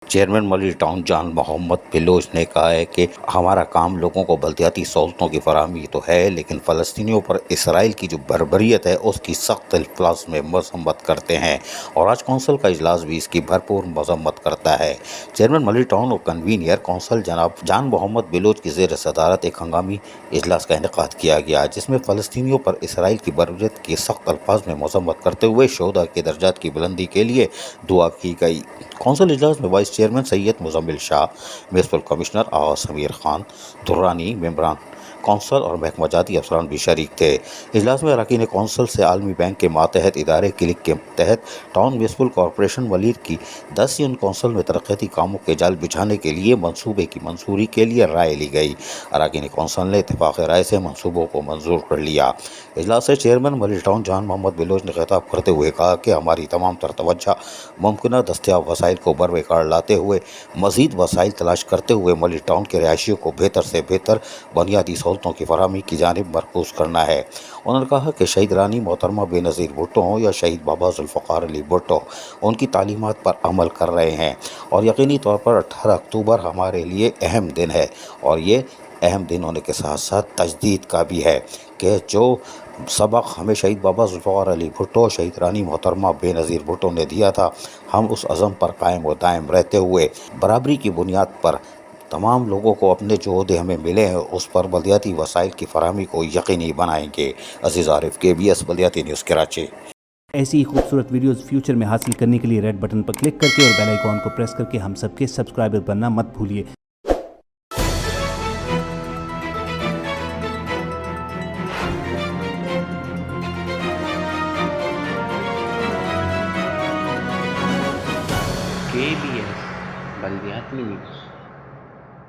Chairman ملی town جان محمد بلوچ نے کہا ہے کہ ہمارا کام لوگوں کو بلدیاتی سہولتوں کی فراہمی تو ہے، لیکن فلسطینیوں پر اسرائیل کی جو بربریت ہے اس کی سخت الفاظ میں مذمت کرتے ہیں، اور آج کونسل کا اجلاس بھی اس کی بھرپور مذمت کرتا ہے۔ چیئرمین ملی ٹاؤن اور کنوینر کونسل جناب جان محمد بلوچ کی زیر صدارت ایک ہنگامی اجلاس کا انعقاد کیا گیا، جس میں فلسطینیوں پر اسرائیل کی بربریت کی سخت الفاظ میں مذمت کرتے ہوئے شہداء کے درجات کی بلندی کے لیے دعا کی گئی۔ کونسل اجلاس میں وائس چیئرمین سید مزمل شاہ، میونسپل کمشنر آغا سمیر خان درانی، ممبران کونسل اور محکمہ جاتی افسران بھی شریک تھے۔ اجلاس میں اراکین کونسل سے عالمی بینک کے ماتحت ادارے کلک کے تحت ٹاؤن میونسپل کارپوریشن ولیر کی 10 یونین کونسل میں ترقیاتی کاموں کے جال بچھانے کے لیے منصوبے کی منظوری کے لیے رائے لی گئی۔ اراکین کونسل نے اتفاق رائے سے منصوبوں کو منظور کر لیا۔ اجلاس سے چیئرمین ملی ٹاؤن جان محمد بلوچ نے خطاب کرتے ہوئے کہا کہ ہماری تمام تر توجہ ممکنہ دستیاب وسائل کو بروقار لاتے ہوئے مزید وسائل تلاش کرتے ہوئے ملی ٹاؤن کے رہائشیوں کو بہتر سے بہتر بنیادی سہولتوں کی فراہمی کی جانب مرکوز کرنا ہے۔ انہوں نے کہا کہ شہید رانی محترمہ بے نظیر بھٹو ہوں یا شہید بابا ذوالفقار علی بھٹو، ان کی تعلیمات پر عمل کر رہے ہیں، اور یقینی طور پر 18 اکتوبر ہمارے لیے اہم دن ہے، اور یہ اہم دن ہونے کے ساتھ ساتھ تجدید کا بھی ہے کہ جو سبق ہمیں شہید بابا ذوالفقار علی بھٹو، شہید رانی محترمہ بے نظیر بھٹو نے دیا تھا، ہم اس عزم پر قائم و دائم رہتے ہوئے برابری کی بنیاد پر تمام لوگوں کو اپنے جو عہدے ہمیں ملے ہیں اس پر بلدیاتی وسائل کی فراہمی کو یقینی بنائیں گے۔ عزیز عارف، KBS بلدیاتی نیوز کراچی۔ ایسی ہی خوبصورت ویڈیوز فیوچر میں حاصل کرنے کے لیے ریڈ بٹن پر کلک کر کے اور بیل آئیکن کو پریس کر کے ہم سب کے سبسکرائبر بننا مت بھولیے۔ KBS بلدیاتی نیوز۔